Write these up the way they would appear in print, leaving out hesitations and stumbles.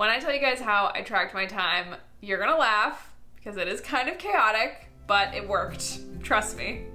When I tell you guys how I tracked my time, you're gonna laugh because it is kind of chaotic, but it worked. Trust me.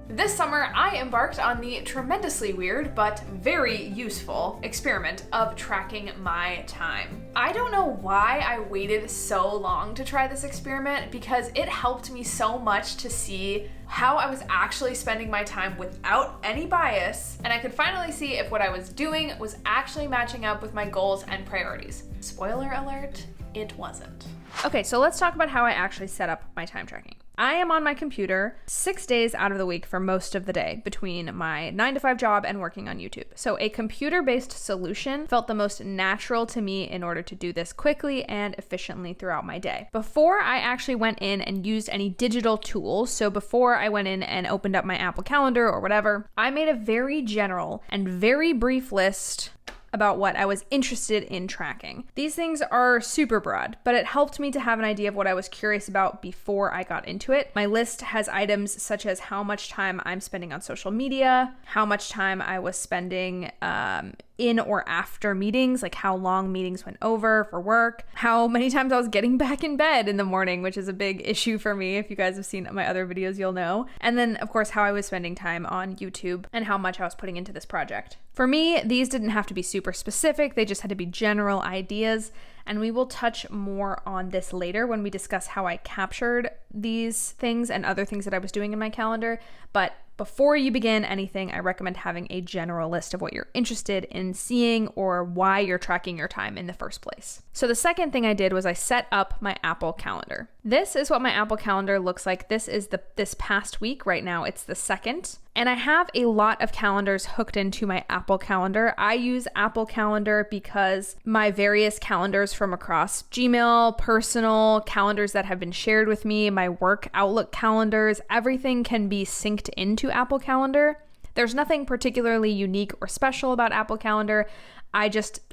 This summer, I embarked on the tremendously weird but very useful experiment of tracking my time. I don't know why I waited so long to try this experiment because it helped me so much to see how I was actually spending my time without any bias, and I could finally see if what I was doing was actually matching up with my goals and priorities. Spoiler alert, it wasn't. Okay, so let's talk about how I actually set up my time tracking. I am on my computer 6 days out of the week for most of the day between my 9-to-5 job and working on YouTube. So a computer-based solution felt the most natural to me in order to do this quickly and efficiently throughout my day. Before I actually went in and used any digital tools, so before I went in and opened up my Apple Calendar or whatever, I made a very general and very brief list about what I was interested in tracking. These things are super broad, but it helped me to have an idea of what I was curious about before I got into it. My list has items such as how much time I'm spending on social media, how much time I was spending in or after meetings, like how long meetings went over for work, how many times I was getting back in bed in the morning, which is a big issue for me. If you guys have seen my other videos, you'll know. And then, of course, how I was spending time on YouTube and how much I was putting into this project. For me, these didn't have to be super specific. They just had to be general ideas. And we will touch more on this later when we discuss how I captured these things and other things that I was doing in my calendar. But before you begin anything, I recommend having a general list of what you're interested in seeing or why you're tracking your time in the first place. So the second thing I did was I set up my Apple Calendar. This is what my Apple Calendar looks like. This is this past week. Right now, it's the 2nd. And I have a lot of calendars hooked into my Apple Calendar. I use Apple Calendar because my various calendars from across Gmail, personal, calendars that have been shared with me, my work Outlook calendars, everything can be synced into Apple Calendar. There's nothing particularly unique or special about Apple Calendar. It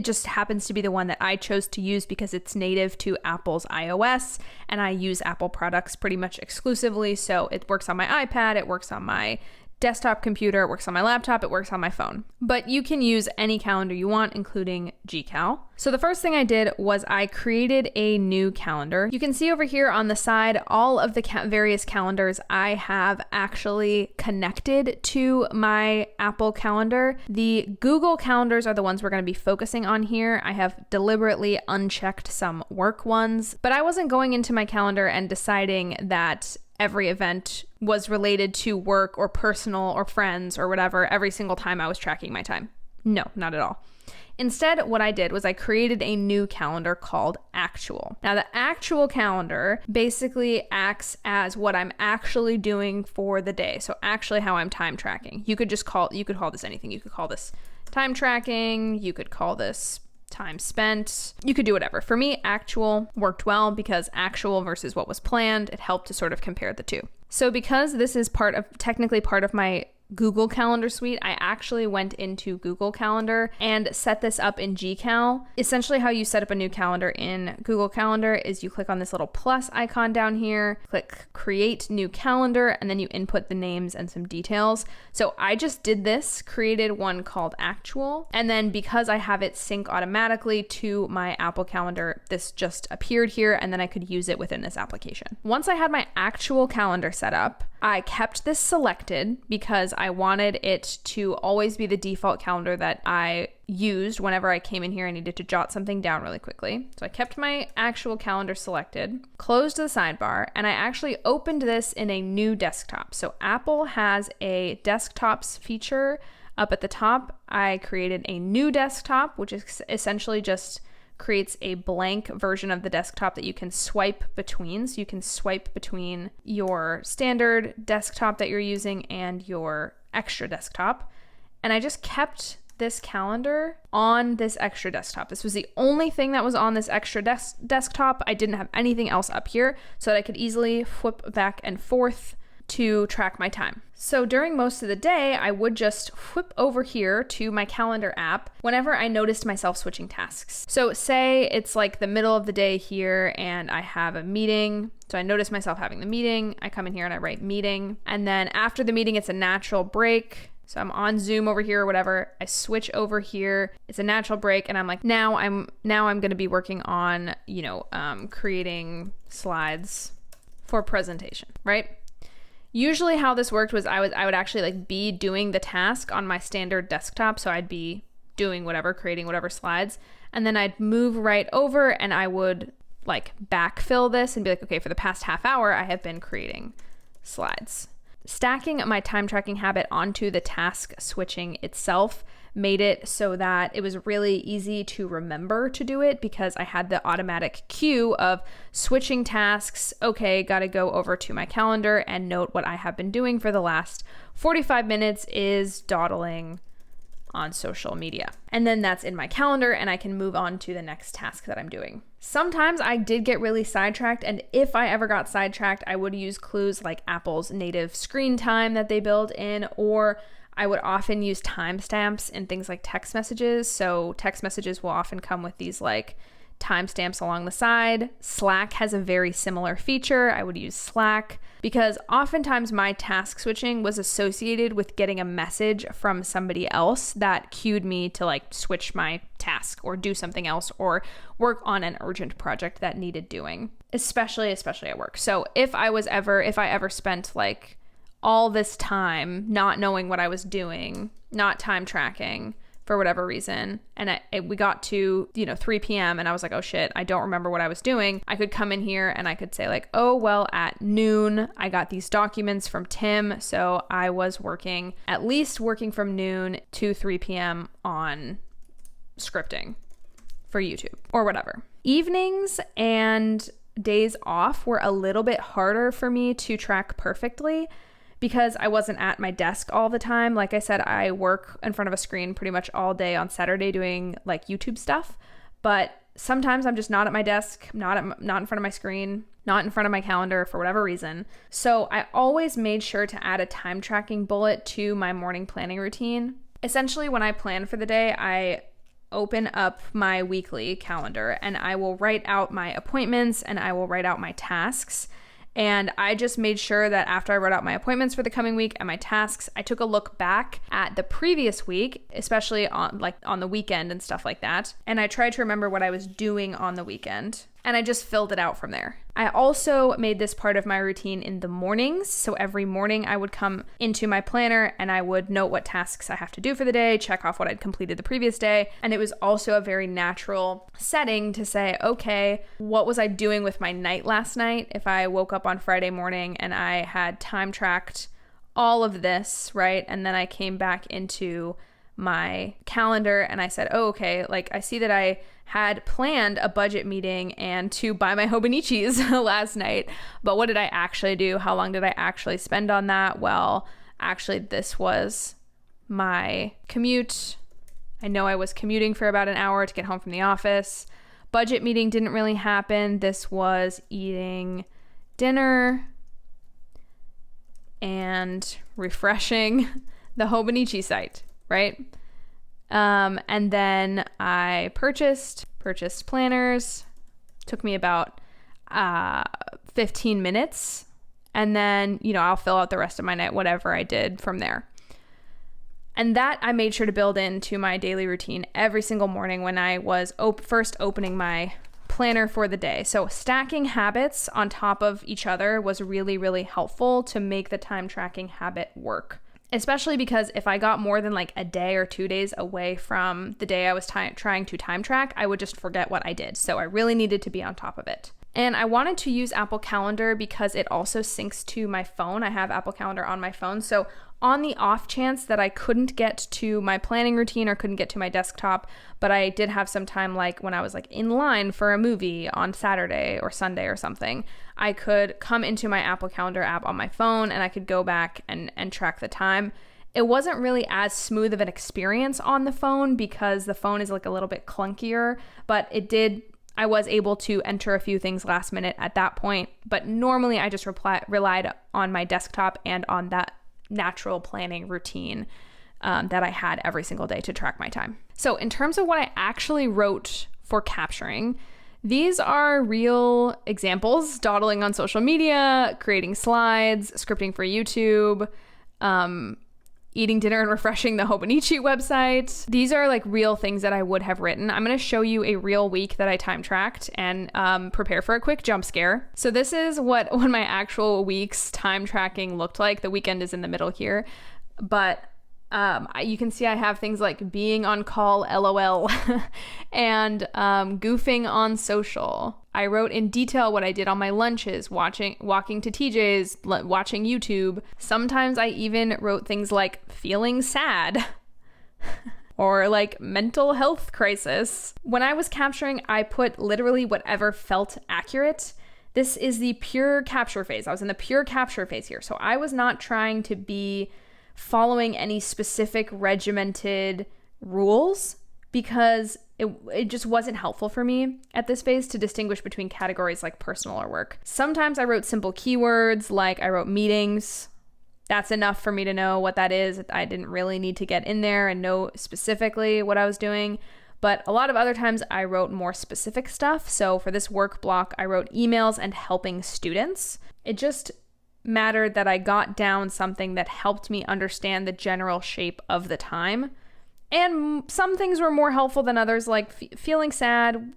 just happens to be the one that I chose to use because it's native to Apple's iOS, and I use Apple products pretty much exclusively. So it works on my iPad, it works on my desktop computer, it works on my laptop, it works on my phone. But you can use any calendar you want, including Gcal. So the first thing I did was I created a new calendar. You can see over here on the side all of the various calendars I have actually connected to my Apple Calendar. The Google calendars are the ones we're going to be focusing on here. I have deliberately unchecked some work ones, but I wasn't going into my calendar and deciding that every event was related to work or personal or friends or whatever every single time I was tracking my time. No, not at all. Instead, what I did was I created a new calendar called Actual. Now, the Actual calendar basically acts as what I'm actually doing for the day. So actually how I'm time tracking. You could call this anything. You could call this time tracking. You could call this time spent. You could do whatever. For me, Actual worked well because actual versus what was planned, it helped to sort of compare the two. So because this is technically part of my Google Calendar suite, I actually went into Google Calendar and set this up in Gcal. Essentially how you set up a new calendar in Google Calendar is you click on this little plus icon down here, click create new calendar, and then you input the names and some details. So I just did this, created one called Actual, and then because I have it sync automatically to my Apple Calendar, this just appeared here and then I could use it within this application. Once I had my Actual calendar set up, I kept this selected because I wanted it to always be the default calendar that I used whenever I came in here and needed to jot something down really quickly. So I kept my Actual calendar selected, closed the sidebar, and I actually opened this in a new desktop. So Apple has a desktops feature up at the top. I created a new desktop, which is essentially just creates a blank version of the desktop that you can swipe between. So you can swipe between your standard desktop that you're using and your extra desktop. And I just kept this calendar on this extra desktop. This was the only thing that was on this extra desktop. I didn't have anything else up here so that I could easily flip back and forth to track my time. So during most of the day, I would just flip over here to my calendar app whenever I noticed myself switching tasks. So say it's like the middle of the day here and I have a meeting. So I notice myself having the meeting. I come in here and I write meeting. And then after the meeting, it's a natural break. So I'm on Zoom over here or whatever. I switch over here. It's a natural break. And I'm like, now I'm going to be working on, creating slides for presentation, right? Usually how this worked was I would actually like be doing the task on my standard desktop. So I'd be doing whatever, creating whatever slides. And then I'd move right over and I would like backfill this and be like, okay, for the past half hour, I have been creating slides. Stacking my time tracking habit onto the task switching itself made it so that it was really easy to remember to do it because I had the automatic cue of switching tasks. Okay, got to go over to my calendar and note what I have been doing for the last 45 minutes is dawdling on social media. And then that's in my calendar and I can move on to the next task that I'm doing. Sometimes I did get really sidetracked, and if I ever got sidetracked, I would use clues like Apple's native screen time that they build in, or I would often use timestamps in things like text messages. So text messages will often come with these like timestamps along the side. Slack has a very similar feature. I would use Slack because oftentimes my task switching was associated with getting a message from somebody else that cued me to like switch my task or do something else or work on an urgent project that needed doing, especially at work. So if I ever spent like all this time not knowing what I was doing, not time tracking for whatever reason, and we got to 3 p.m. and I was like, oh shit, I don't remember what I was doing, I could come in here and I could say like, oh well, at noon I got these documents from Tim, so I was working from noon to 3 p.m. on scripting for YouTube or whatever. Evenings and days off were a little bit harder for me to track perfectly because I wasn't at my desk all the time. Like I said, I work in front of a screen pretty much all day on Saturday doing like YouTube stuff, but sometimes I'm just not at my desk, not in front of my screen, not in front of my calendar for whatever reason. So I always made sure to add a time tracking bullet to my morning planning routine. Essentially, when I plan for the day, I open up my weekly calendar and I will write out my appointments and I will write out my tasks. And I just made sure that after I wrote out my appointments for the coming week and my tasks, I took a look back at the previous week, especially on the weekend and stuff like that. And I tried to remember what I was doing on the weekend. And I just filled it out from there. I also made this part of my routine in the mornings. So every morning I would come into my planner and I would note what tasks I have to do for the day, check off what I'd completed the previous day. And it was also a very natural setting to say, okay, what was I doing with my night last night? If I woke up on Friday morning and I had time tracked all of this, right? And then I came back into my calendar and I said, oh, okay, like I see that I had planned a budget meeting and to buy my Hobonichis last night, but what did I actually do? How long did I actually spend on that? Well, actually, this was my commute. I know I was commuting for about an hour to get home from the office. Budget meeting didn't really happen. This was eating dinner and refreshing the Hobonichi site, right? And then I purchased planners. Took me about 15 minutes. And then, I'll fill out the rest of my night, whatever I did from there. And that I made sure to build into my daily routine every single morning when I was first opening my planner for the day. So stacking habits on top of each other was really, really helpful to make the time tracking habit work. Especially because if I got more than like a day or 2 days away from the day I was trying to time track, I would just forget what I did. So I really needed to be on top of it. And I wanted to use Apple Calendar because it also syncs to my phone. I have Apple Calendar on my phone. So on the off chance that I couldn't get to my planning routine or couldn't get to my desktop, but I did have some time like when I was like in line for a movie on Saturday or Sunday or something, I could come into my Apple Calendar app on my phone and I could go back and track the time. It wasn't really as smooth of an experience on the phone because the phone is like a little bit clunkier, but I was able to enter a few things last minute at that point. But normally I just relied on my desktop and on that natural planning routine that I had every single day to track my time. So in terms of what I actually wrote for capturing, these are real examples: dawdling on social media, creating slides, scripting for YouTube, eating dinner and refreshing the Hobonichi website. These are like real things that I would have written. I'm going to show you a real week that I time tracked and prepare for a quick jump scare. So this is what my actual week's time tracking looked like. The weekend is in the middle here, but you can see I have things like being on call, LOL, and goofing on social. I wrote in detail what I did on my lunches, walking to TJ's, watching YouTube. Sometimes I even wrote things like feeling sad or like mental health crisis. When I was capturing, I put literally whatever felt accurate. This is the pure capture phase. I was in the pure capture phase here. So I was not trying to be following any specific regimented rules because it just wasn't helpful for me at this phase to distinguish between categories like personal or work. Sometimes I wrote simple keywords, like I wrote meetings. That's enough for me to know what that is. I didn't really need to get in there and know specifically what I was doing. But a lot of other times I wrote more specific stuff. So for this work block, I wrote emails and helping students. It just mattered that I got down something that helped me understand the general shape of the time. And some things were more helpful than others, like feeling sad.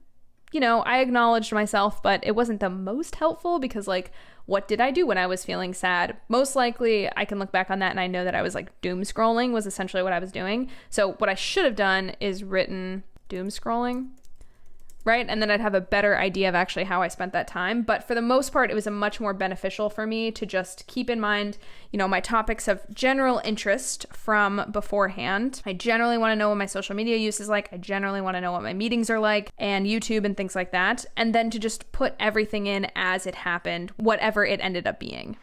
You know, I acknowledged myself, but it wasn't the most helpful because, like, what did I do when I was feeling sad? Most likely, I can look back on that and I know that I was like doom scrolling was essentially what I was doing. So what I should have done is written doom scrolling, right? And then I'd have a better idea of actually how I spent that time. But for the most part, it was a much more beneficial for me to just keep in mind, you know, my topics of general interest from beforehand. I generally want to know what my social media use is like. I generally want to know what my meetings are like and YouTube and things like that. And then to just put everything in as it happened, whatever it ended up being.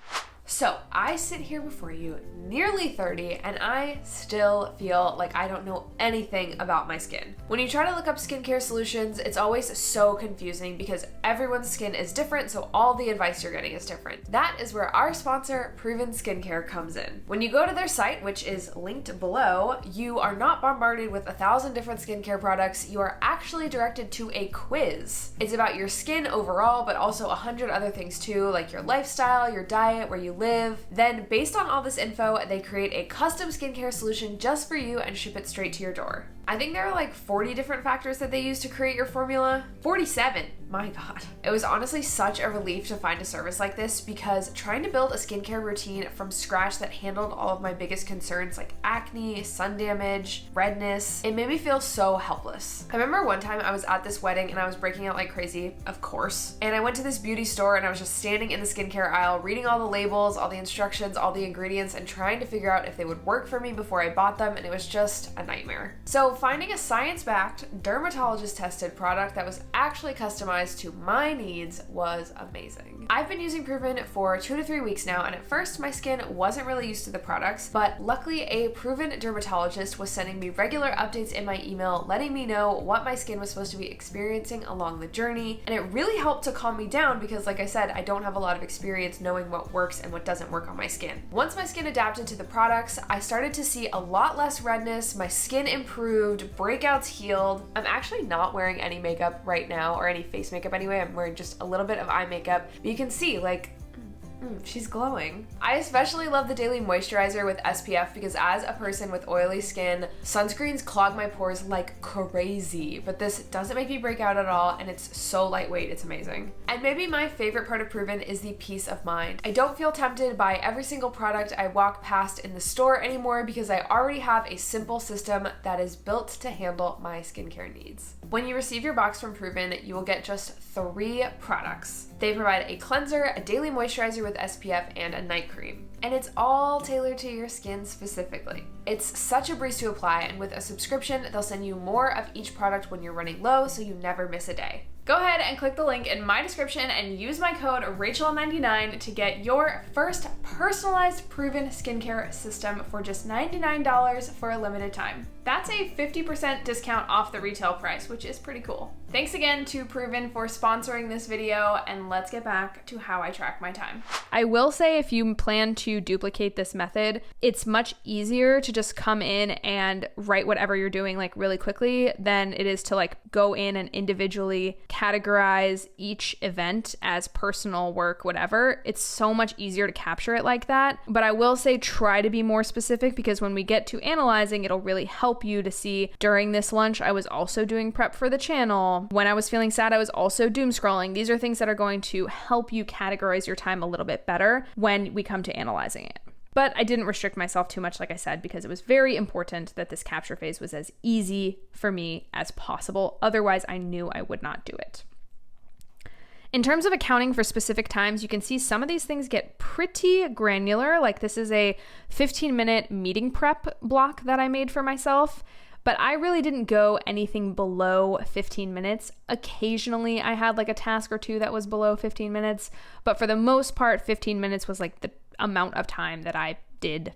So I sit here before you, nearly 30, and I still feel like I don't know anything about my skin. When you try to look up skincare solutions, it's always so confusing because everyone's skin is different, so all the advice you're getting is different. That is where our sponsor, Proven Skincare, comes in. When you go to their site, which is linked below, you are not bombarded with 1,000 different skincare products. You are actually directed to a quiz. It's about your skin overall, but also 100 other things too, like your lifestyle, your diet, where you live. Then based on all this info, they create a custom skincare solution just for you and ship it straight to your door. I think there are like 40 different factors that they use to create your formula. 47. My God. It was honestly such a relief to find a service like this because trying to build a skincare routine from scratch that handled all of my biggest concerns like acne, sun damage, redness, it made me feel so helpless. I remember one time I was at this wedding and I was breaking out like crazy, of course. And I went to this beauty store and I was just standing in the skincare aisle, reading all the labels, all the instructions, all the ingredients, and trying to figure out if they would work for me before I bought them, and it was just a nightmare. So finding a science-backed, dermatologist-tested product that was actually customized to my needs was amazing. I've been using Proven for 2 to 3 weeks now, and at first my skin wasn't really used to the products, but luckily a Proven dermatologist was sending me regular updates in my email, letting me know what my skin was supposed to be experiencing along the journey, and it really helped to calm me down because, like I said, I don't have a lot of experience knowing what works and what doesn't work on my skin. Once my skin adapted to the products, I started to see a lot less redness, my skin improved, breakouts healed. I'm actually not wearing any makeup right now, or any face makeup anyway. I'm wearing just a little bit of eye makeup, but you can see like she's glowing. I especially love the daily moisturizer with SPF because as a person with oily skin, sunscreens clog my pores like crazy, but this doesn't make me break out at all, and it's so lightweight, it's amazing. And maybe my favorite part of Proven is the peace of mind. I don't feel tempted by every single product I walk past in the store anymore because I already have a simple system that is built to handle my skincare needs. When you receive your box from Proven, you will get just 3 products. They provide a cleanser, a daily moisturizer with SPF, and a night cream. And it's all tailored to your skin specifically. It's such a breeze to apply, and with a subscription, they'll send you more of each product when you're running low, so you never miss a day. Go ahead and click the link in my description and use my code Rachelle99 to get your first personalized Proven skincare system for just $99 for a limited time. That's a 50% discount off the retail price, which is pretty cool. Thanks again to Proven for sponsoring this video, and let's get back to how I track my time. I will say if you plan to duplicate this method, it's much easier to just come in and write whatever you're doing like really quickly than it is to like go in and individually categorize each event as personal work, whatever. It's so much easier to capture it like that. But I will say try to be more specific, because when we get to analyzing, it'll really help you to see during this lunch, I was also doing prep for the channel. When I was feeling sad, I was also doom scrolling. These are things that are going to help you categorize your time a little bit better when we come to analyzing it. But I didn't restrict myself too much, like I said, because it was very important that this capture phase was as easy for me as possible. Otherwise, I knew I would not do it. In terms of accounting for specific times, you can see some of these things get pretty granular. Like this is a 15-minute meeting prep block that I made for myself, but I really didn't go anything below 15 minutes. Occasionally, I had like a task or two that was below 15 minutes, but for the most part, 15 minutes was like the amount of time that I did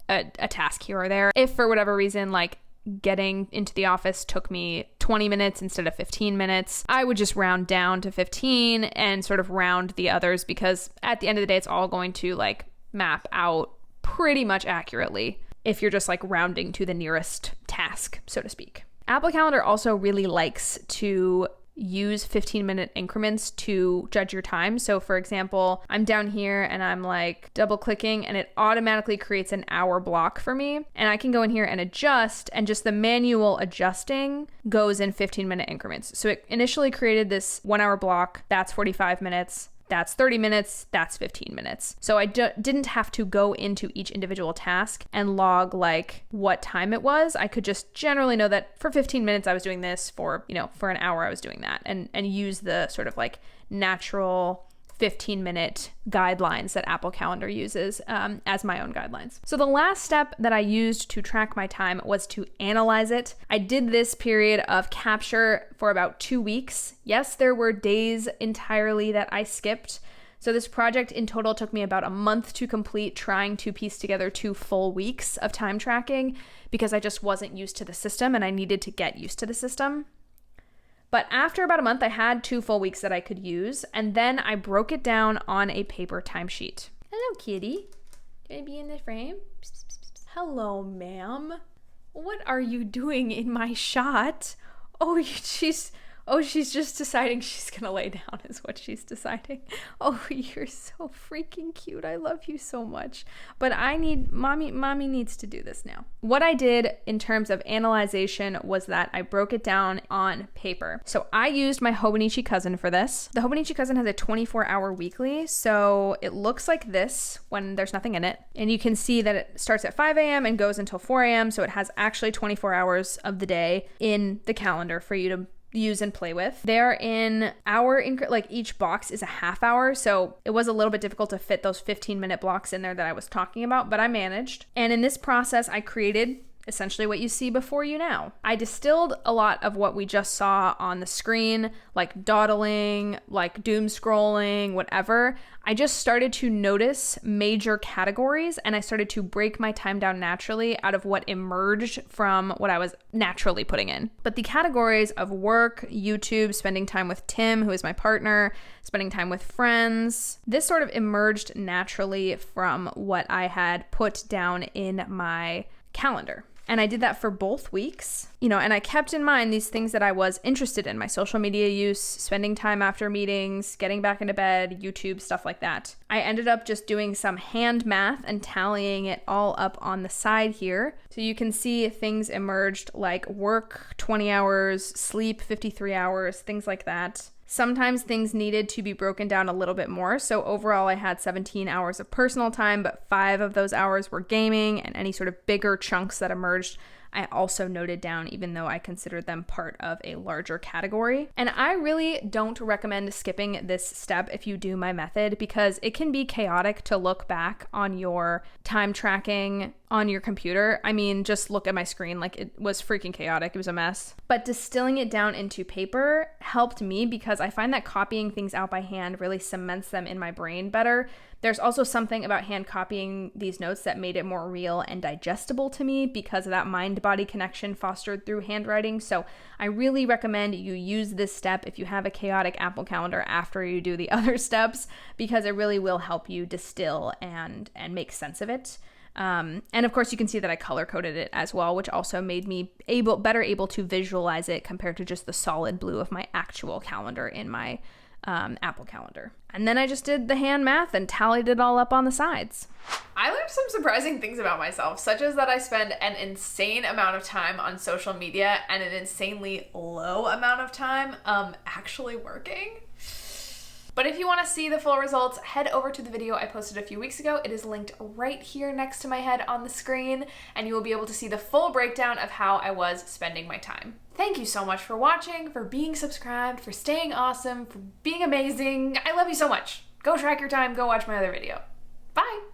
a task here or there. If for whatever reason, like getting into the office took me 20 minutes instead of 15 minutes, I would just round down to 15 and sort of round the others, because at the end of the day, it's all going to like map out pretty much accurately if you're just like rounding to the nearest task, so to speak. Apple Calendar also really likes to use 15-minute increments to judge your time. So for example, I'm down here and I'm like double clicking and it automatically creates an hour block for me. And I can go in here and adjust, and just the manual adjusting goes in 15-minute increments. So it initially created this 1 hour block. That's 45 minutes. That's 30 minutes, that's 15 minutes. So I didn't have to go into each individual task and log like what time it was. I could just generally know that for 15 minutes I was doing this, for an hour I was doing that, and use the sort of like natural 15-minute guidelines that Apple Calendar uses as my own guidelines. So the last step that I used to track my time was to analyze it. I did this period of capture for about 2 weeks. Yes, there were days entirely that I skipped. So this project in total took me about a month to complete, trying to piece together 2 full weeks of time tracking, because I just wasn't used to the system and I needed to get used to the system. But after about a month, I had 2 full weeks that I could use, and then I broke it down on a paper timesheet. Hello, kitty. Can I be in the frame? Hello, ma'am. What are you doing in my shot? She's just deciding she's gonna lay down is what she's deciding. Oh, you're so freaking cute. I love you so much. But mommy needs to do this now. What I did in terms of analyzation was that I broke it down on paper. So I used my Hobonichi Cousin for this. The Hobonichi Cousin has a 24-hour weekly, so it looks like this when there's nothing in it. And you can see that it starts at 5 a.m. and goes until 4 a.m. So it has actually 24 hours of the day in the calendar for you to use and play with. They're in hour, like each box is a half hour, so it was a little bit difficult to fit those 15-minute blocks in there that I was talking about, but I managed. And in this process, I created essentially what you see before you now. I distilled a lot of what we just saw on the screen, like dawdling, like doom scrolling, whatever. I just started to notice major categories, and I started to break my time down naturally out of what emerged from what I was naturally putting in. But the categories of work, YouTube, spending time with Tim, who is my partner, spending time with friends, this sort of emerged naturally from what I had put down in my calendar. And I did that for both weeks, and I kept in mind these things that I was interested in: my social media use, spending time after meetings, getting back into bed, YouTube, stuff like that. I ended up just doing some hand math and tallying it all up on the side here. So you can see things emerged like work 20 hours, sleep 53 hours, things like that. Sometimes things needed to be broken down a little bit more. So overall, I had 17 hours of personal time, but 5 of those hours were gaming, and any sort of bigger chunks that emerged, I also noted down, even though I considered them part of a larger category. And I really don't recommend skipping this step if you do my method, because it can be chaotic to look back on your time tracking on your computer. I mean, just look at my screen, like it was freaking chaotic. It was a mess. But distilling it down into paper helped me, because I find that copying things out by hand really cements them in my brain better. There's also something about hand copying these notes that made it more real and digestible to me because of that mind-body connection fostered through handwriting. So I really recommend you use this step if you have a chaotic Apple Calendar after you do the other steps, because it really will help you distill and make sense of it. And of course, you can see that I color coded it as well, which also made me better able to visualize it compared to just the solid blue of my actual calendar in my Apple Calendar. And then I just did the hand math and tallied it all up on the sides. I learned some surprising things about myself, such as that I spend an insane amount of time on social media and an insanely low amount of time actually working. But if you want to see the full results, head over to the video I posted a few weeks ago. It is linked right here next to my head on the screen, and you will be able to see the full breakdown of how I was spending my time. Thank you so much for watching, for being subscribed, for staying awesome, for being amazing. I love you so much. Go track your time, go watch my other video. Bye!